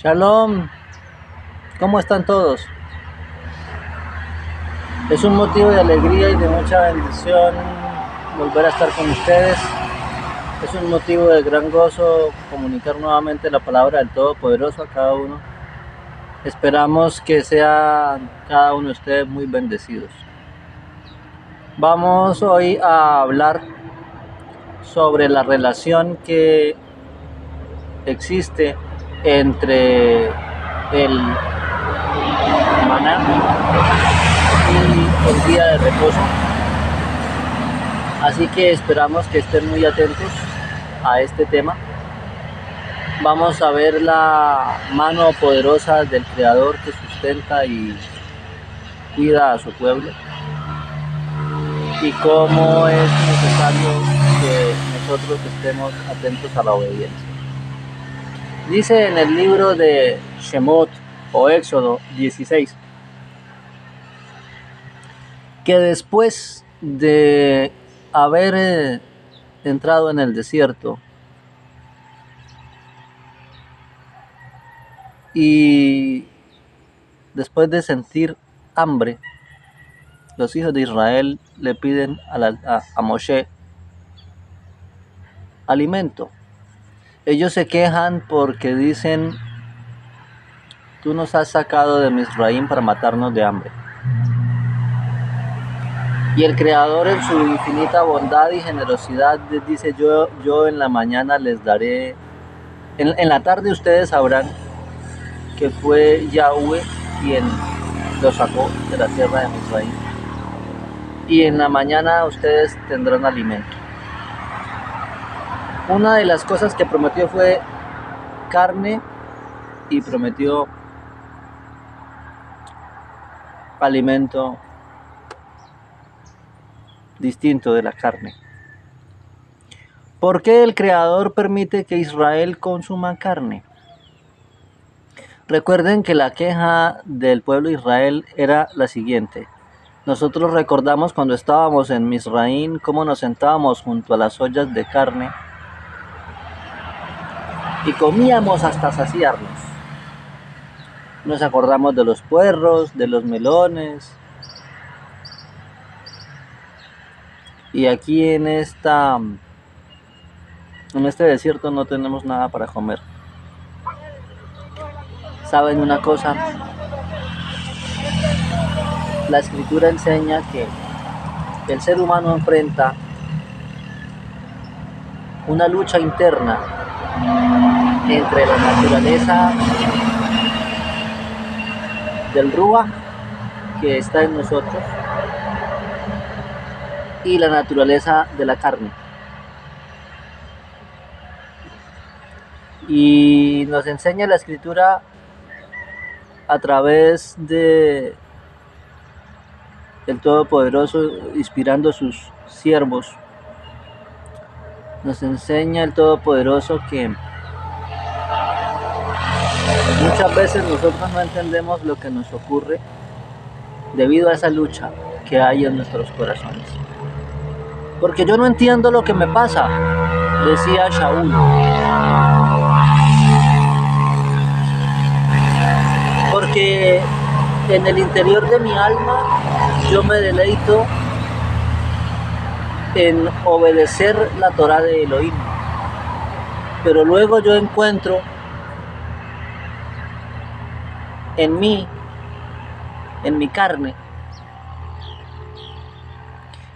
Shalom, ¿cómo están todos? Es un motivo de alegría y de mucha bendición volver a estar con ustedes. Es un motivo de gran gozo comunicar nuevamente la palabra del Todopoderoso a cada uno. Esperamos que sean cada uno de ustedes muy bendecidos. Vamos hoy a hablar sobre la relación que existe entre el maná y el día de reposo. Así que esperamos que estén muy atentos a este tema. Vamos a ver la mano poderosa del Creador que sustenta y cuida a su pueblo, y cómo es necesario que nosotros estemos atentos a la obediencia. Dice en el libro de Shemot o Éxodo 16 que después de haber entrado en el desierto y después de sentir hambre, los hijos de Israel le piden a Moshe alimento. Ellos se quejan porque dicen: tú nos has sacado de Misraim para matarnos de hambre. Y el Creador, en su infinita bondad y generosidad, les dice: yo en la mañana les daré, en la tarde ustedes sabrán que fue Yahweh quien los sacó de la tierra de Misraim, y en la mañana ustedes tendrán alimento. Una de las cosas que prometió fue carne, y prometió alimento distinto de la carne. ¿Por qué el Creador permite que Israel consuma carne? Recuerden que la queja del pueblo de Israel era la siguiente. Nosotros recordamos cuando estábamos en Misraim cómo nos sentábamos junto a las ollas de carne y comíamos hasta saciarnos. Nos acordamos de los puerros, de los melones. Y aquí en este desierto no tenemos nada para comer. ¿Saben una cosa? La Escritura enseña que el ser humano enfrenta una lucha interna entre la naturaleza del Ruach que está en nosotros y la naturaleza de la carne. Y nos enseña la Escritura a través de el Todopoderoso, inspirando a sus siervos. Nos enseña el Todopoderoso que muchas veces nosotros no entendemos lo que nos ocurre debido a esa lucha que hay en nuestros corazones. Porque yo no entiendo lo que me pasa, decía Shaul. Porque en el interior de mi alma yo me deleito en obedecer la Torá de Elohim. Pero luego yo encuentro en mí, en mi carne,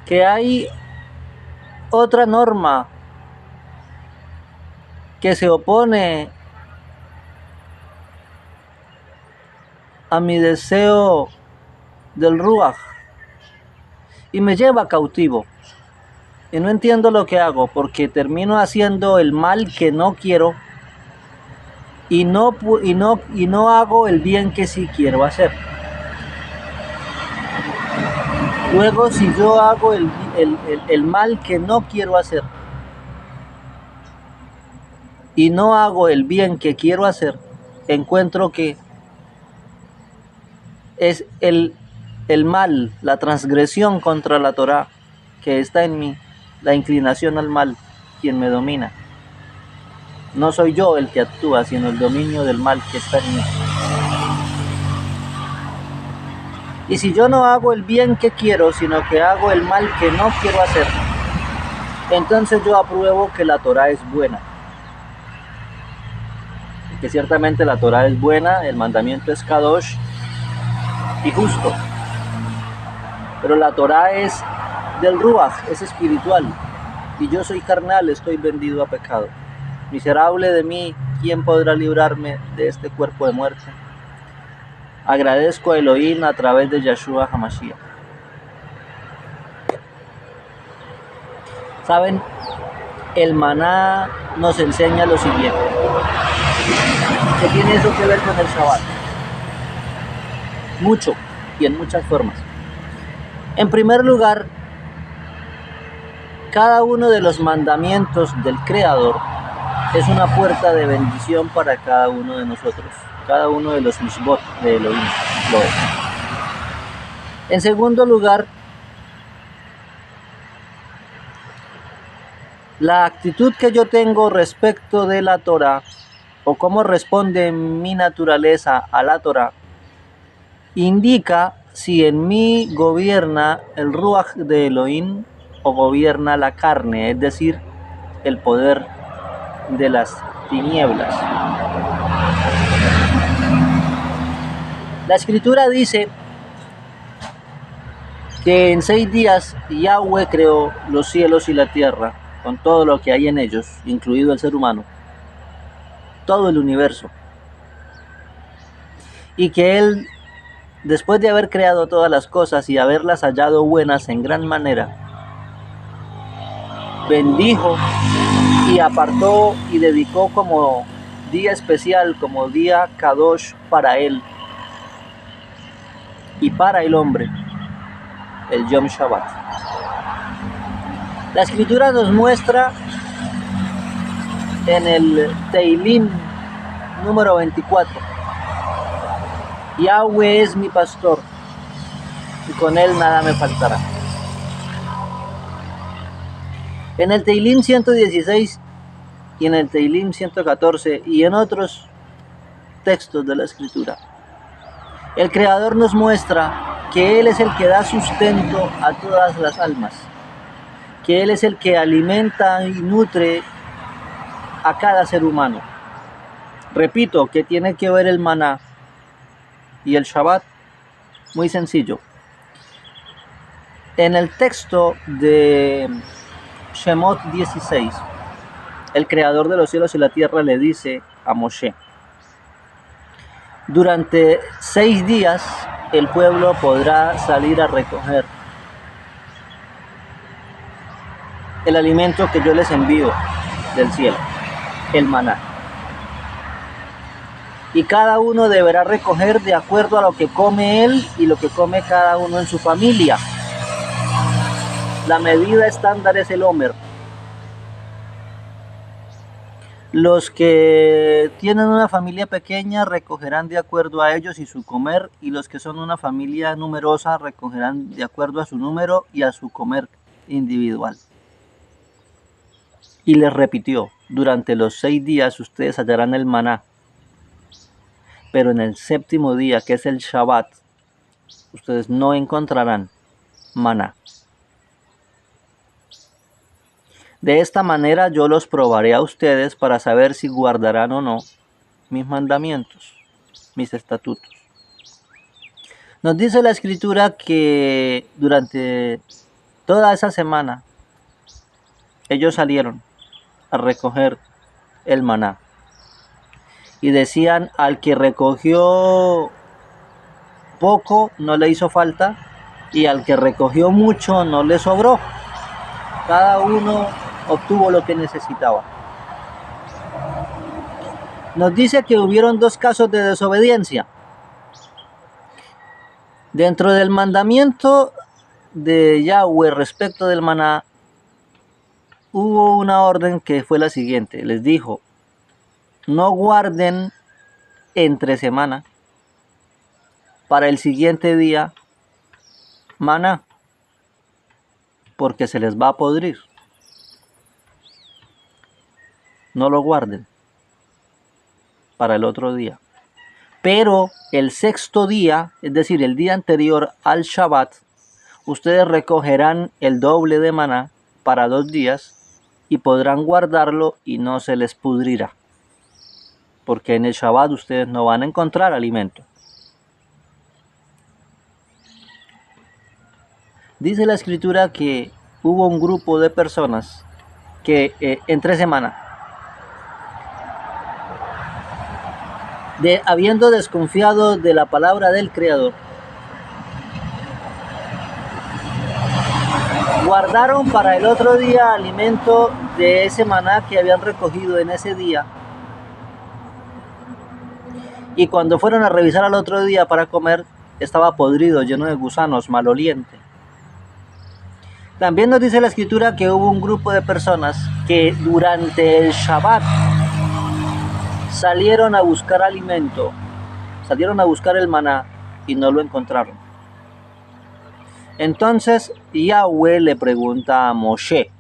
que hay otra norma que se opone a mi deseo del Ruach y me lleva cautivo. Y no entiendo lo que hago, porque termino haciendo el mal que no quiero y no hago el bien que sí quiero hacer. Luego, si yo hago el mal que no quiero hacer y no hago el bien que quiero hacer, encuentro que es el mal, la transgresión contra la Torá que está en mí, la inclinación al mal, quien me domina. No soy yo el que actúa, sino el dominio del mal que está en mí. Y si yo no hago el bien que quiero, sino que hago el mal que no quiero hacer, entonces yo apruebo que la Torá es buena. Que ciertamente la Torá es buena, el mandamiento es Kadosh y justo. Pero la Torá es del Ruach, es espiritual. Y yo soy carnal, estoy vendido a pecado. Miserable de mí, ¿quién podrá librarme de este cuerpo de muerte? Agradezco a Elohim a través de Yeshua HaMashiach. ¿Saben? El maná nos enseña lo siguiente. ¿Qué tiene eso que ver con el Shabbat? Mucho y en muchas formas. En primer lugar, cada uno de los mandamientos del Creador es una puerta de bendición para cada uno de nosotros. Cada uno de los mishbot de Elohim lo es. En segundo lugar, la actitud que yo tengo respecto de la Torah, o cómo responde mi naturaleza a la Torah, indica si en mí gobierna el Ruach de Elohim o gobierna la carne, es decir, el poder de las tinieblas. La Escritura dice que en 6 días Yahweh creó los cielos y la tierra, con todo lo que hay en ellos, incluido el ser humano, todo el universo. Y que Él, después de haber creado todas las cosas y haberlas hallado buenas en gran manera, bendijo y apartó y dedicó como día especial, como día Kadosh para Él y para el hombre, el Yom Shabbat. La Escritura nos muestra en el Teilim número 24: Yahweh es mi pastor y con Él nada me faltará. En el Teilim 116 y en el Teilim 114 y en otros textos de la Escritura, el Creador nos muestra que Él es el que da sustento a todas las almas, que Él es el que alimenta y nutre a cada ser humano. Repito, ¿qué tiene que ver el maná y el Shabbat? Muy sencillo. En el texto de Shemot 16, el Creador de los cielos y la tierra le dice a Moshe: durante 6 días el pueblo podrá salir a recoger el alimento que yo les envío del cielo, el maná. Y cada uno deberá recoger de acuerdo a lo que come él y lo que come cada uno en su familia. La medida estándar es el Homer. Los que tienen una familia pequeña recogerán de acuerdo a ellos y su comer, y los que son una familia numerosa recogerán de acuerdo a su número y a su comer individual. Y les repitió: durante los 6 días ustedes hallarán el maná, pero en el 7º día, que es el Shabbat, ustedes no encontrarán maná. De esta manera yo los probaré a ustedes para saber si guardarán o no mis mandamientos, mis estatutos. Nos dice la Escritura que durante toda esa semana ellos salieron a recoger el maná. Y decían: al que recogió poco no le hizo falta, y al que recogió mucho no le sobró. Cada uno obtuvo lo que necesitaba. Nos dice que hubieron 2 casos de desobediencia. Dentro del mandamiento de Yahweh respecto del maná, hubo una orden que fue la siguiente. Les dijo: no guarden entre semana para el siguiente día maná, porque se les va a podrir. No lo guarden. para el otro día. Pero el sexto día, es decir, el día anterior al Shabbat, ustedes recogerán el doble de maná para 2 días y podrán guardarlo y no se les pudrirá. Porque en el Shabbat ustedes no van a encontrar alimento. Dice la escritura que hubo un grupo de personas que entre semana, habiendo desconfiado de la palabra del Creador, guardaron para el otro día alimento de ese maná que habían recogido en ese día. Y cuando fueron a revisar al otro día para comer, estaba podrido, lleno de gusanos, maloliente. También nos dice la escritura que hubo un grupo de personas que durante el Shabbat salieron a buscar alimento, salieron a buscar el maná y no lo encontraron. Entonces Yahweh le pregunta a Moshe: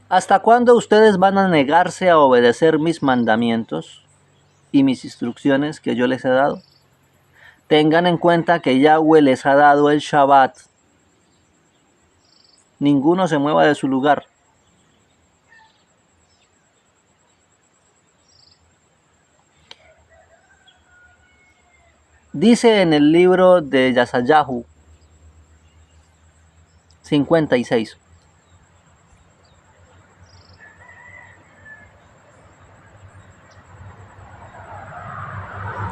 ¿hasta cuándo ustedes van a negarse a obedecer mis mandamientos y mis instrucciones que yo les he dado? Tengan en cuenta que Yahweh les ha dado el Shabbat. Ninguno se mueva de su lugar. Dice en el libro de Yeshayahu 56.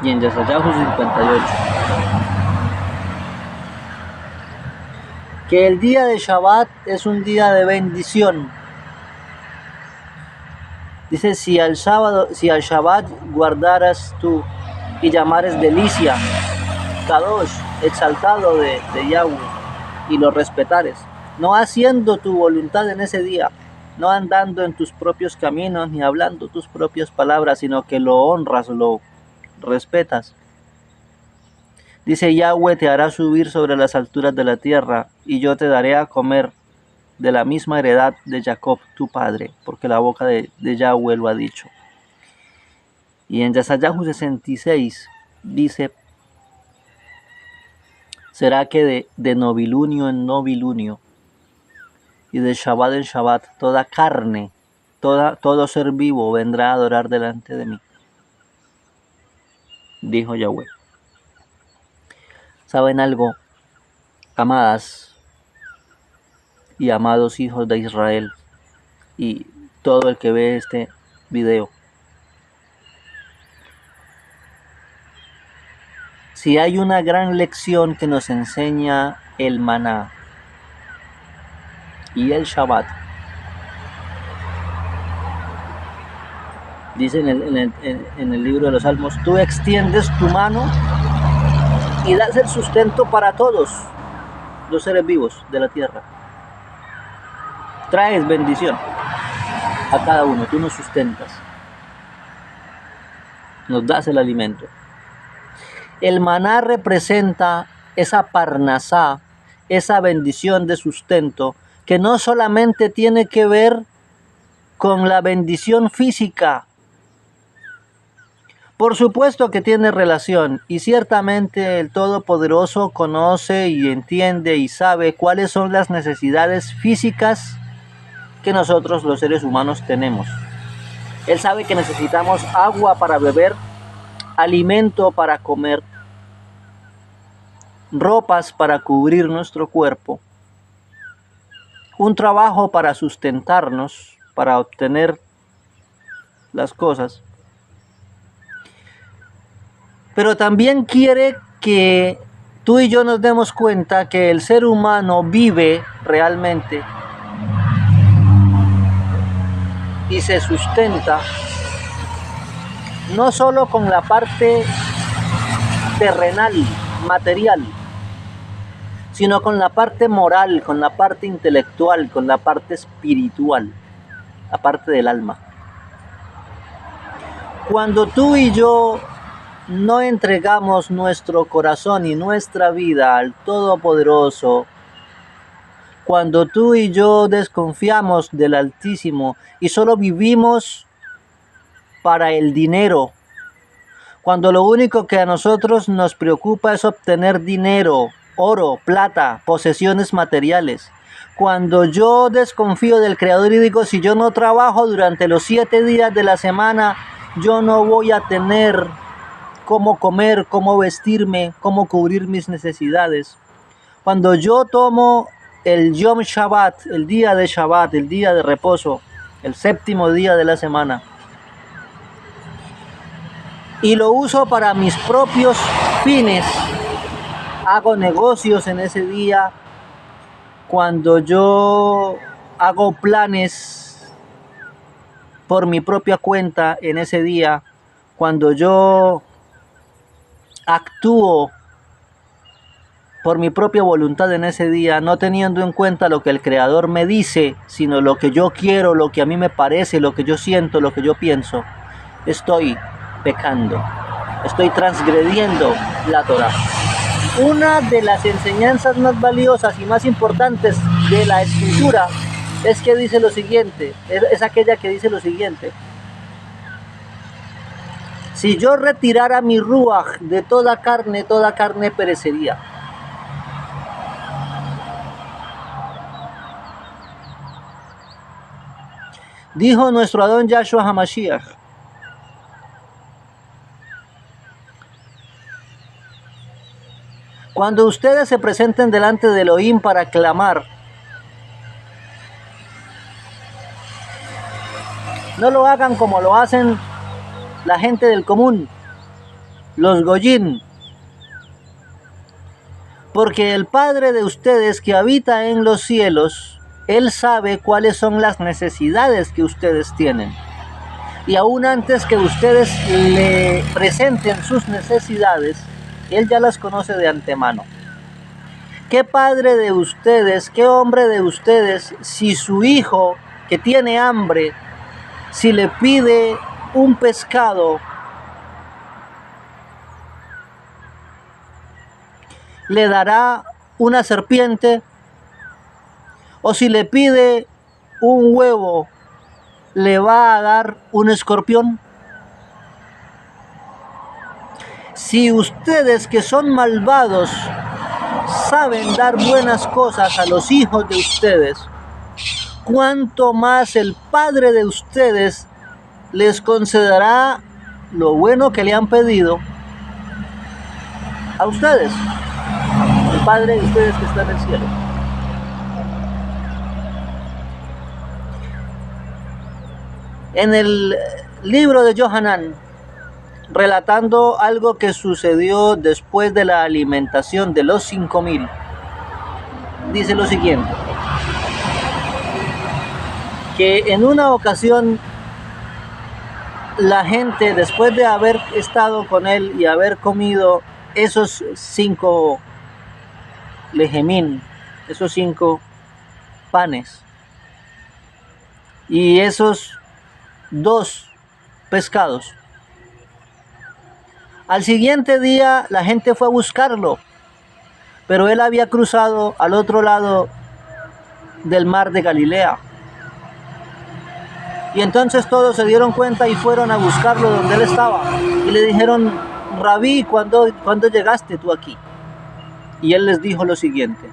Y en Yeshayahu 58. Que el día de Shabbat es un día de bendición. Dice: si al Shabbat guardaras tú y llamares delicia, Kadosh, exaltado de Yahweh, y lo respetares, no haciendo tu voluntad en ese día, no andando en tus propios caminos, ni hablando tus propias palabras, sino que lo honras, lo respetas. Dice: Yahweh te hará subir sobre las alturas de la tierra, y yo te daré a comer de la misma heredad de Jacob tu padre, porque la boca de Yahweh lo ha dicho. Y en Yeshayahu 66 dice: será que de novilunio en novilunio y de Shabbat en Shabbat toda carne, todo ser vivo vendrá a adorar delante de mí, dijo Yahweh. ¿Saben algo, amadas y amados hijos de Israel y todo el que ve este video? Si hay una gran lección que nos enseña el maná y el Shabbat, dice en el libro de los Salmos: tú extiendes tu mano y das el sustento para todos los seres vivos de la tierra. Traes bendición a cada uno, tú nos sustentas, nos das el alimento. El maná representa esa parnasá, esa bendición de sustento, que no solamente tiene que ver con la bendición física. Por supuesto que tiene relación, y ciertamente el Todopoderoso conoce y entiende y sabe cuáles son las necesidades físicas que nosotros los seres humanos tenemos. Él sabe que necesitamos agua para beber, alimento para comer, ropas para cubrir nuestro cuerpo, un trabajo para sustentarnos, para obtener las cosas. Pero también quiere que tú y yo nos demos cuenta que el ser humano vive realmente y se sustenta no solo con la parte terrenal, material, sino con la parte moral, con la parte intelectual, con la parte espiritual, la parte del alma. Cuando tú y yo no entregamos nuestro corazón y nuestra vida al Todopoderoso, cuando tú y yo desconfiamos del Altísimo y solo vivimos para el dinero, cuando lo único que a nosotros nos preocupa es obtener dinero, oro, plata, posesiones materiales. Cuando yo desconfío del Creador y digo, si yo no trabajo durante los 7 días de la semana, yo no voy a tener cómo comer, cómo vestirme, cómo cubrir mis necesidades. Cuando yo tomo el Yom Shabbat, el día de Shabbat, el día de reposo, el 7º día de la semana, y lo uso para mis propios fines, hago negocios en ese día, cuando yo hago planes por mi propia cuenta en ese día, cuando yo actúo por mi propia voluntad en ese día, no teniendo en cuenta lo que el Creador me dice, sino lo que yo quiero, lo que a mí me parece, lo que yo siento, lo que yo pienso, estoy pecando, estoy transgrediendo la Torá. Una de las enseñanzas más valiosas y más importantes de la Escritura es que dice lo siguiente, es aquella que dice lo siguiente: si yo retirara mi ruaj de toda carne perecería. Dijo nuestro Adón Yahshua HaMashiach: cuando ustedes se presenten delante de Elohim para clamar, no lo hagan como lo hacen la gente del común, los goyim, porque el Padre de ustedes que habita en los cielos, Él sabe cuáles son las necesidades que ustedes tienen. Y aún antes que ustedes le presenten sus necesidades, Él ya las conoce de antemano. ¿Qué padre de ustedes, qué hombre de ustedes, si su hijo que tiene hambre, si le pide un pescado, le dará una serpiente? O si le pide un huevo, ¿le va a dar un escorpión? Si ustedes que son malvados saben dar buenas cosas a los hijos de ustedes, ¿cuánto más el Padre de ustedes les concederá lo bueno que le han pedido a ustedes? El Padre de ustedes que está en el cielo. En el libro de Yohanan, relatando algo que sucedió después de la alimentación de los 5,000, dice lo siguiente: que en una ocasión la gente, después de haber estado con él y haber comido esos 5 lejemín, esos 5 panes y esos 2 pescados, al siguiente día la gente fue a buscarlo, pero él había cruzado al otro lado del mar de Galilea. Y entonces todos se dieron cuenta y fueron a buscarlo donde él estaba. Y le dijeron: Rabí, ¿cuándo llegaste tú aquí? Y él les dijo lo siguiente: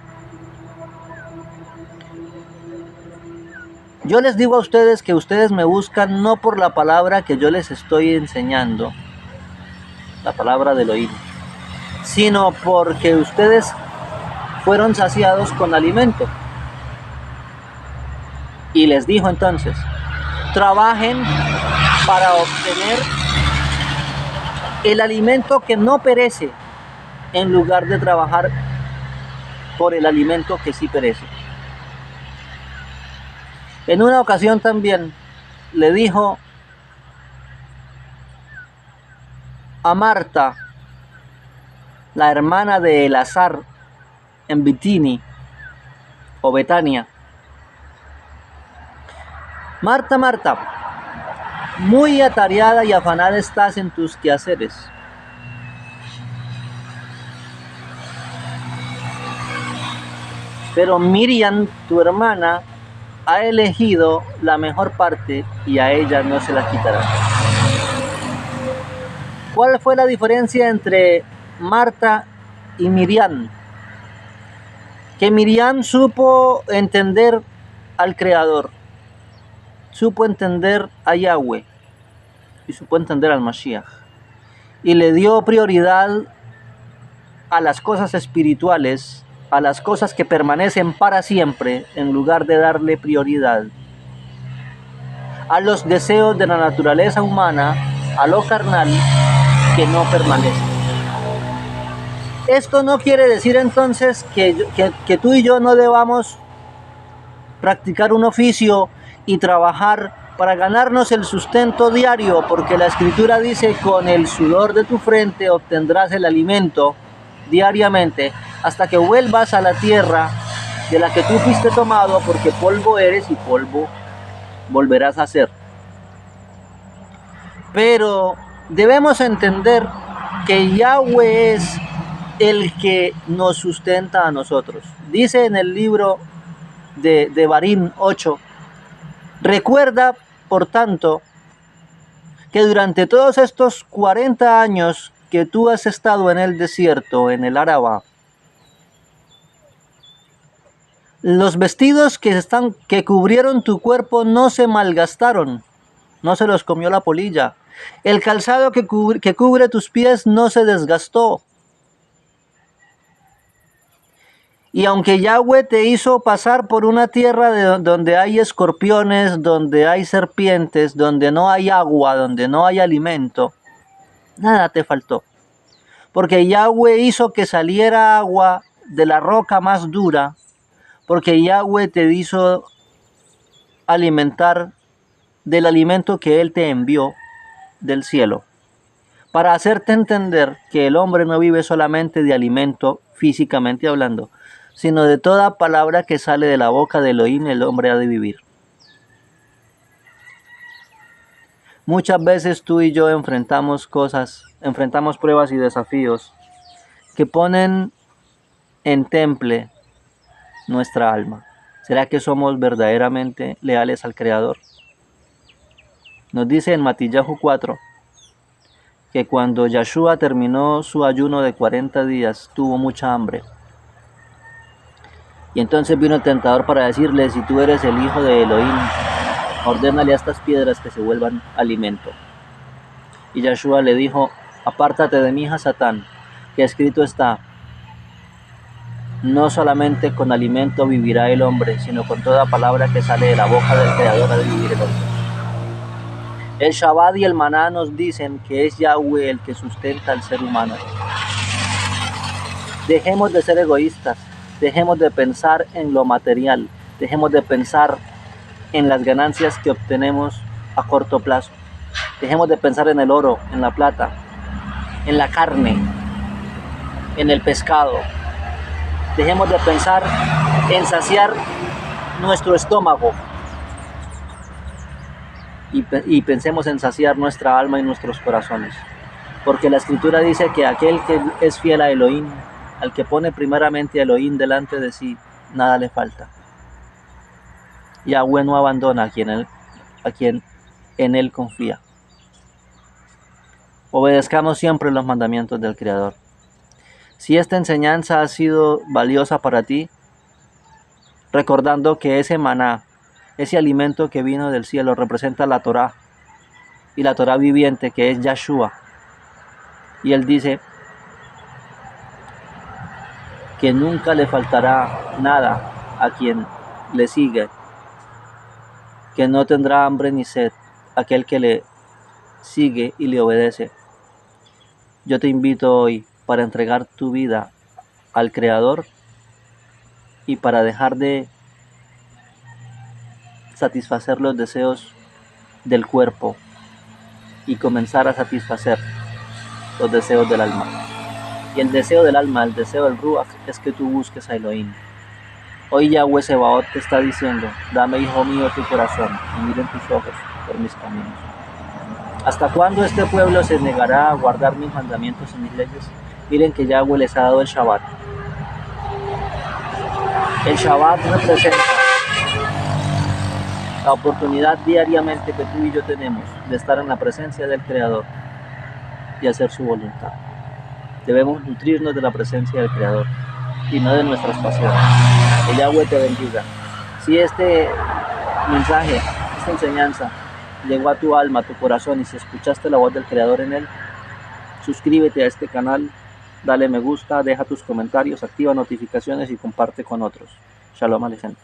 yo les digo a ustedes que ustedes me buscan no por la palabra que yo les estoy enseñando, la palabra del oído, sino porque ustedes fueron saciados con alimento. Y les dijo entonces: trabajen para obtener el alimento que no perece, en lugar de trabajar por el alimento que sí perece. En una ocasión también le dijo a Marta, la hermana de Elazar, en Bitini o Betania: Marta, Marta, muy atareada y afanada estás en tus quehaceres. Pero Miriam, tu hermana, ha elegido la mejor parte y a ella no se la quitará. ¿Cuál fue la diferencia entre Marta y Miriam? Que Miriam supo entender al Creador, supo entender a Yahweh y supo entender al Mashiach. Y le dio prioridad a las cosas espirituales, a las cosas que permanecen para siempre, en lugar de darle prioridad a los deseos de la naturaleza humana, a lo carnal que no permanece. Esto no quiere decir entonces que tú y yo no debamos practicar un oficio y trabajar para ganarnos el sustento diario, porque la Escritura dice: con el sudor de tu frente obtendrás el alimento diariamente, hasta que vuelvas a la tierra de la que tú fuiste tomado, porque polvo eres y polvo volverás a ser. Pero debemos entender que Yahweh es el que nos sustenta a nosotros. Dice en el libro de Devarim 8: recuerda, por tanto, que durante todos estos 40 años que tú has estado en el desierto, en el Arabá, los vestidos que cubrieron tu cuerpo no se malgastaron, no se los comió la polilla. El calzado que cubre tus pies no se desgastó. Y aunque Yahweh te hizo pasar por una tierra donde hay escorpiones, donde hay serpientes, donde no hay agua, donde no hay alimento, nada te faltó. Porque Yahweh hizo que saliera agua de la roca más dura, porque Yahweh te hizo alimentar del alimento que Él te envió del cielo, para hacerte entender que el hombre no vive solamente de alimento físicamente hablando, sino de toda palabra que sale de la boca de Elohim, el hombre ha de vivir. Muchas veces tú y yo enfrentamos pruebas y desafíos que ponen en temple nuestra alma. ¿Será que somos verdaderamente leales al Creador? Nos dice en Matillahu 4 que cuando Yahshua terminó su ayuno de 40 días, tuvo mucha hambre. Y entonces vino el tentador para decirle: si tú eres el hijo de Elohim, ordénale a estas piedras que se vuelvan alimento. Y Yahshua le dijo: apártate de mí, Satán, que escrito está: no solamente con alimento vivirá el hombre, sino con toda palabra que sale de la boca del Creador ha de vivir el hombre. El Shabbat y el maná nos dicen que es Yahweh el que sustenta al ser humano. Dejemos de ser egoístas, dejemos de pensar en lo material, dejemos de pensar en las ganancias que obtenemos a corto plazo. Dejemos de pensar en el oro, en la plata, en la carne, en el pescado. Dejemos de pensar en saciar nuestro estómago y pensemos en saciar nuestra alma y nuestros corazones. Porque la Escritura dice que aquel que es fiel a Elohim, al que pone primeramente a Elohim delante de sí, nada le falta. Yahweh no abandona a quien en él confía. Obedezcamos siempre los mandamientos del Creador. Si esta enseñanza ha sido valiosa para ti, recordando que ese maná, ese alimento que vino del cielo, representa la Torá, y la Torá viviente, que es Yahshua. Y él dice que nunca le faltará nada a quien le sigue, que no tendrá hambre ni sed aquel que le sigue y le obedece. Yo te invito hoy para entregar tu vida al Creador y para dejar de satisfacer los deseos del cuerpo y comenzar a satisfacer los deseos del alma. Y el deseo del alma, el deseo del Ruach, es que tú busques a Elohim. Hoy Yahweh Sebaot te está diciendo: dame, hijo mío, tu corazón y miren tus ojos por mis caminos. ¿Hasta cuándo este pueblo se negará a guardar mis mandamientos y mis leyes? Miren que Yahweh les ha dado el Shabbat. El Shabbat representa la oportunidad diariamente que tú y yo tenemos de estar en la presencia del Creador y hacer su voluntad. Debemos nutrirnos de la presencia del Creador y no de nuestras pasiones. Que Yahweh te bendiga. Si este mensaje, esta enseñanza llegó a tu alma, a tu corazón, y si escuchaste la voz del Creador en él, suscríbete a este canal, dale me gusta, deja tus comentarios, activa notificaciones y comparte con otros. Shalom Alejem.